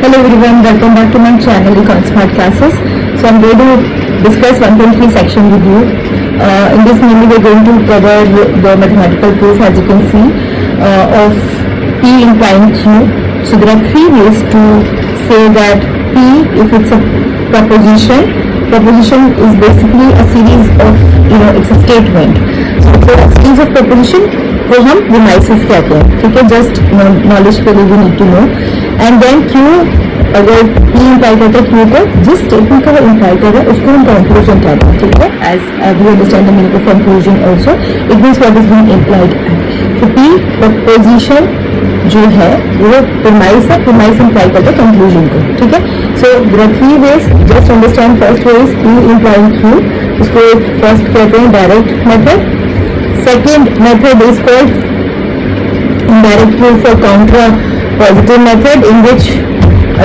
Hello everyone, welcome back to my channel Econ Smart Classes. So I'm going to discuss 1.3 section with you. In this mainly we're going to cover the mathematical proof, as you can see, of P implying Q. So there are three ways to say that P, if it's a proposition is basically a series of, it's a statement. So a series of proposition को हम premises कहते हैं, ठीक है, just knowledge के लिए we need to know. And then Q, अगर P imply करता है क्यू को, जिस स्टेटमेंट का वो इंप्लाई कर रहा है उसको हम कंक्लूजन कहते हैं, ठीक है. As we understand the meaning of conclusion also, it means what is being implied. तो पी प्रपोजिशन जो है वो प्रीमाइस है, प्रीमाइस इंप्लाई करता है कंक्लूजन को, ठीक है. So there are three ways, just understand. First way is P implying Q, उसको फर्स्ट कहते हैं direct method. Second method is called indirect proof for contra-positive method, in which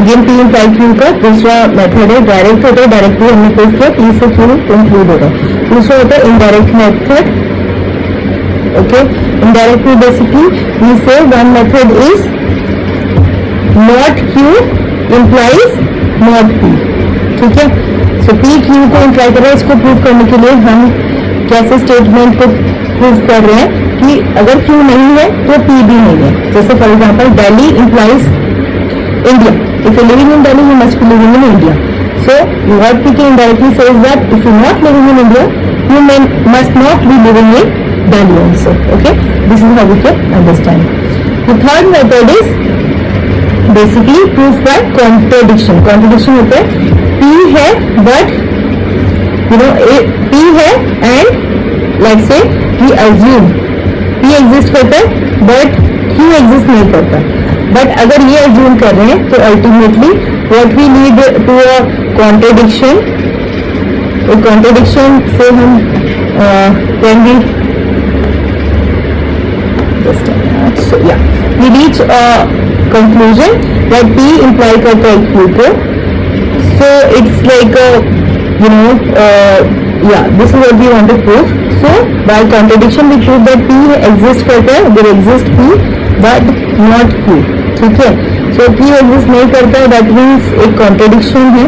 again P imply Q का दूसरा method है direct होता है. Direct भी हमने प्रूव किया, P से Q इंक्लूड होता है. दूसरा होता है indirect method. Okay, indirect proof basically we say one method is not Q implies not P, ठीक है. सो P Q को इम्प्लाई कर रहा है, इसको प्रूव करने के लिए हम कैसे स्टेटमेंट को प्रूव कर रहे हैं कि अगर Q नहीं है तो P भी नहीं है. जैसे for example Delhi implies India. If you living in Delhi you must be living in India. So what we can directly say is that if you not living in India you must not be living in Delhi also. Okay, this is how we can understand. The third method is basically proof by contradiction. Contradiction होता है P है but P है and let's say we assume P exist करता है but Q exist नहीं करता. but अगर ये assume कर रहे हैं तो ultimately what we need to a contradiction. तो contradiction से हम when we so yeah we reach a conclusion that P imply करता है Q को. so it's like this is what we want to prove. So by contradiction we prove that P exist करता है, there exist P but not Q, ठीक है. So Q exist नहीं करता है, that means एक contradiction है.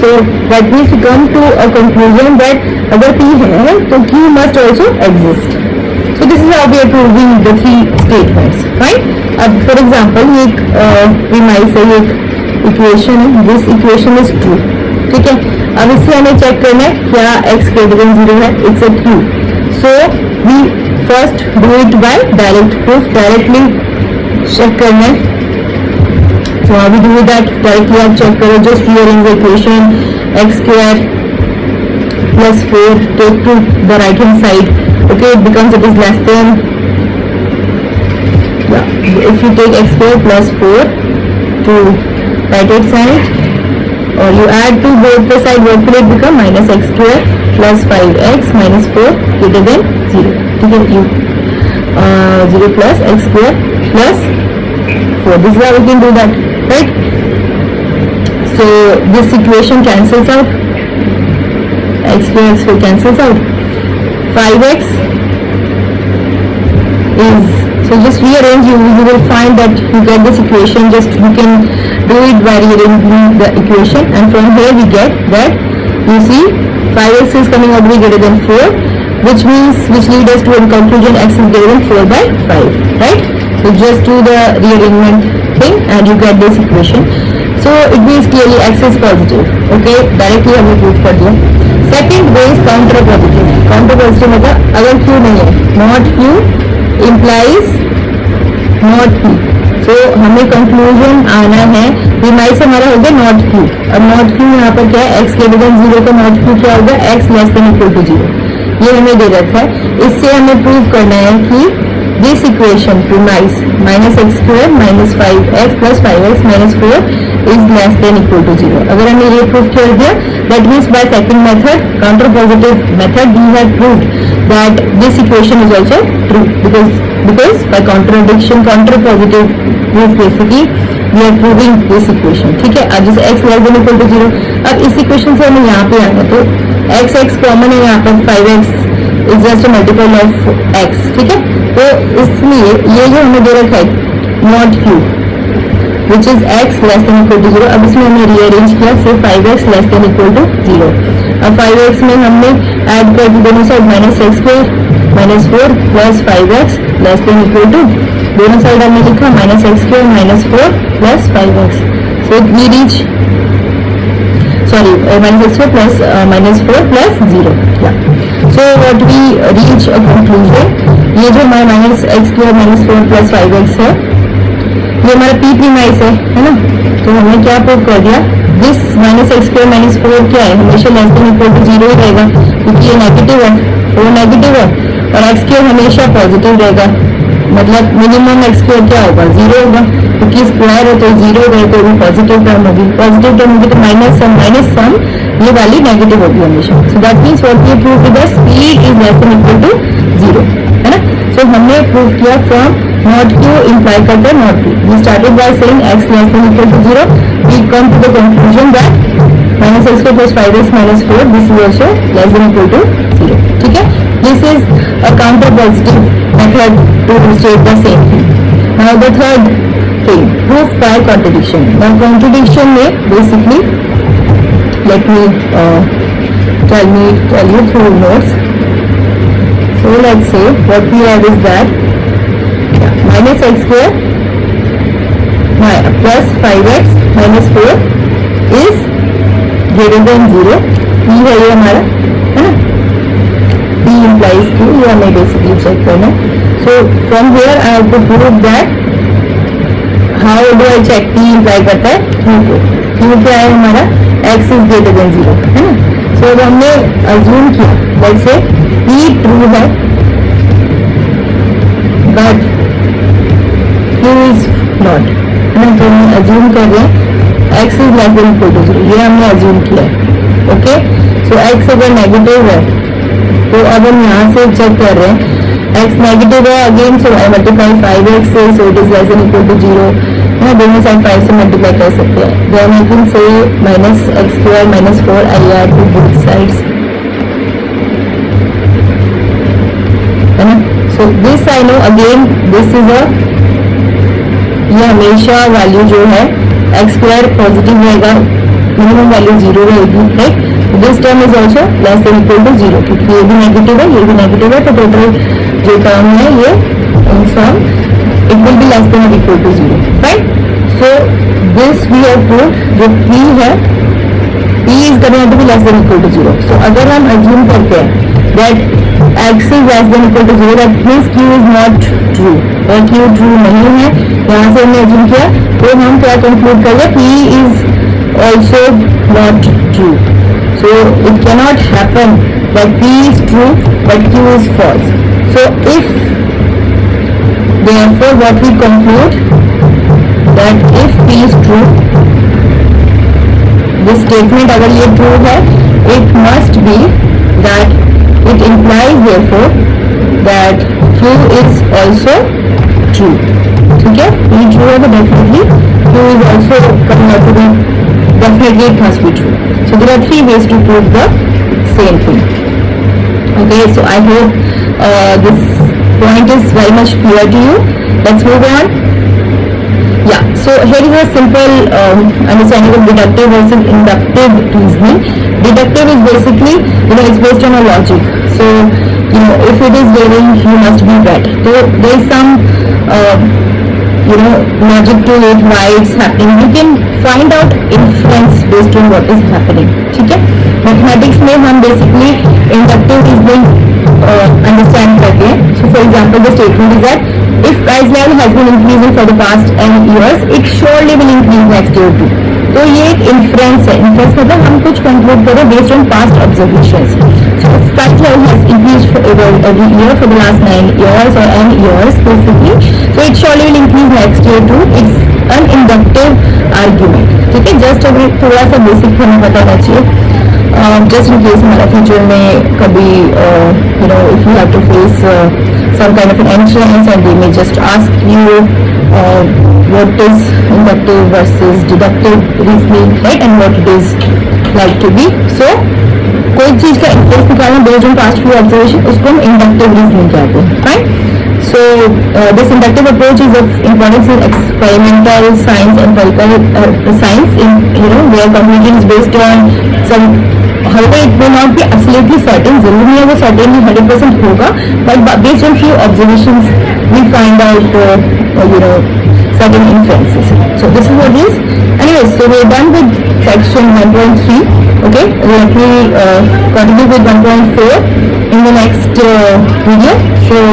So that means we come to a conclusion that अगर P है तो Q must also exist. So this is how we are proving the three statements, right? अब for example ये एक premise है, एक इक्वेशन है, दिस इक्वेशन इज ट्रू, ठीक है. अब इससे हमें चेक करना है क्या x ग्रेटर देन 0 है, it's a true. So we first do it by direct proof. Directly check करना है. So how we do that? Directly आप चेक करो, just rearrange the equation. x square plus 4 take to the right hand side. Okay, it becomes it is less than, if you take x square plus 4 to right hand side or you add to both the side, what will it become? minus x square plus 5x minus 4 greater than 0, ठीक है. you 0 plus x square plus 4. This is how we can do that, right? So this equation cancels out, x square cancels out. 5x is, so just rearrange, you will find that you get this equation. Just you can do it by rearranging the equation, and from here we get that you see 5x is coming out to be greater than 4, which leads us to a conclusion x is greater than 4 by 5, right? So just do the rearrangement thing and you get this equation. So it means clearly x is positive. Okay, directly हमने prove कर दिया. Second way is counter positive. Counter positive मतलब अगर Q नहीं है, not Q implies not P. So हमें conclusion आना है, प्रीमाइस हमारा हो गया नॉट Q. अब नॉट Q यहाँ पर क्या है, x ग्रेटर देन 0 का नॉट Q क्या होगा, x less than equal to 0. ये हमें दे रखा है. इससे हमें प्रूव करना है कि this equation premise minus x square minus 5x plus 5x minus 4 is less than equal to 0. अगर हमने ये प्रूव कर दिया, that means by second method, counter positive method, we have proved that this equation is also true, because by contradiction, counter positive proof basically we are proving this equation, ठीक है. अब जैसे x less than equal to 0, अब इस equation से हमें यहाँ पे आना, तो x कॉमन है यहाँ पर, 5x is just a multiple of x, ठीक है. तो इसलिए ये जो हमें दे रखा है not Q, which is x less than equal to 0. अब इसमें हमने रीअरेंज किया, so 5x less than equal to 0. अब 5x में हमने ऐड कर दी दोनों side -x² minus 4 plus 5x less than equal to, दोनों साइड हमने लिखा -x² minus 4 plus 5x. So we reach -x² plus -4 plus 0. Yeah. So what we reach a conclusion, ये जो हमारा -x² -4 plus 5x है, ये हमारा p प्रीमाइस है ना. तो हमने क्या प्रूव कर दिया, दिस -x² -4 क्या है, हमेशा लेस देन इक्वल टू 0 ही रहेगा, क्योंकि ये नेगेटिव है, 4 नेगेटिव है, और x² हमेशा पॉजिटिव रहेगा. मतलब मिनिमम x² क्या होगा, 0 होगा, क्योंकि स्क्वायर है तो 0 गए तो भी पॉजिटिव टर्म होगी. पॉजिटिव टर्म होगी तो माइनस सम ये वाली नेगेटिव होगी हमेशा. So that means what we prove with the speed is less than equal to 0, है ना. सो हमने प्रूव किया फ्रॉम नॉट q इंप्लाई करता है not p. We started by saying x less than equal to 0. We come to the conclusion that -x² plus 5x minus 4 this is also less than equal to 0. ठीक है, this is a counter positive method to state the same thing. Now the third thing, proof by contradiction. Now contradiction में basically let me tell you through notes. So let's say what we have is that -x² plus 5x minus 4 is greater than 0. ये है ये हमारा, है ना. p implies q, ये हमें basically check करना. So from here I have to prove that. How do I check? p imply करता है q को. q क्या है हमारा, x is greater than 0, है ना. So अब हमने assume किया, let's say p true है but q is not, है ना. तो हम assume कर रहे हैं x is less than equal to 0, ये हमने assume किया है. ओके, so x अगर नेगेटिव है तो अब हम यहाँ से चेक कर रहे हैं x नेगेटिव है again, so I multiply 5x से, so it is less than equal to 0, है ना. दोनों साइड 5 से मल्टीप्लाई कर सकते हैं. Then I can say -x² -4 I add to both sides, है ना. So this I know again, this is a, ये हमेशा वैल्यू जो है x² पॉजिटिव रहेगा, मिनिमम वैल्यू 0 रहेगी, right. This term is also less than equal to 0, क्योंकि ये भी नेगेटिव है, ये भी नेगेटिव है, तो टोटल जो टर्म है ये in sum it will be less than equal to 0, right. So this we have proved, जो p है, p is going to be less than equal to 0. सो अगर हम अज्यूम करते हैं that x is less than equal to 0, that means q is not true, और q true नहीं है, यहाँ से हमने अज्यूम किया, तो हम क्या कंक्लूड कर रहे हैं, p is also not true. So it cannot happen that p is true but q is false. So if, therefore what we conclude, that if p is true, this statement अगर ये true है, it must be that it implies therefore that q is also true. ठीक है, p true है तो definitely q is also coming out to be, definitely it must be true. So there are 3 ways to prove the same thing. Okay, so I hope this point is very much clear to you. Let's move on. Yeah, so here is a simple understanding of deductive versus inductive reasoning. Deductive is basically, it's based on a logic. So, if it is raining, you must be wet. So there is some logic to it, why it's happening. You can find out inference based on what is happening. ठीक है, mathematics में हम basically inductive reasoning understand करते हैं. So for example the statement is that if price level has been increasing for the past n years, it surely will increase next year too. तो ये एक inference है. Inference मतलब हम कुछ conclude करें based on past observations. So price level has increased every year for the last 9 years or n years basically, so it surely will increase next year too. It's an inductive argument. ठीक है, just अभी थोड़ा सा basic हमें पता होना चाहिए, just in case हमारा फ्यूचर में कभी if you have to face some kind of an entrance and they may just ask you what is inductive versus deductive reasoning, right, and what it is like to be. So कोई चीज का inference निकालना based on past few observation, उसको हम inductive reasoning कहते हैं, right. So this inductive approach is of importance in experimental science and empirical science, in where conclusion is based on some. However, it may not be absolutely certain. जरूर नहीं है वो certainly 100% होगा, but based on few observations we find out certain inferences. So this is what it is. Anyways, so we're done with section 1.3. Okay, let me continue with 1.4 in the next video. So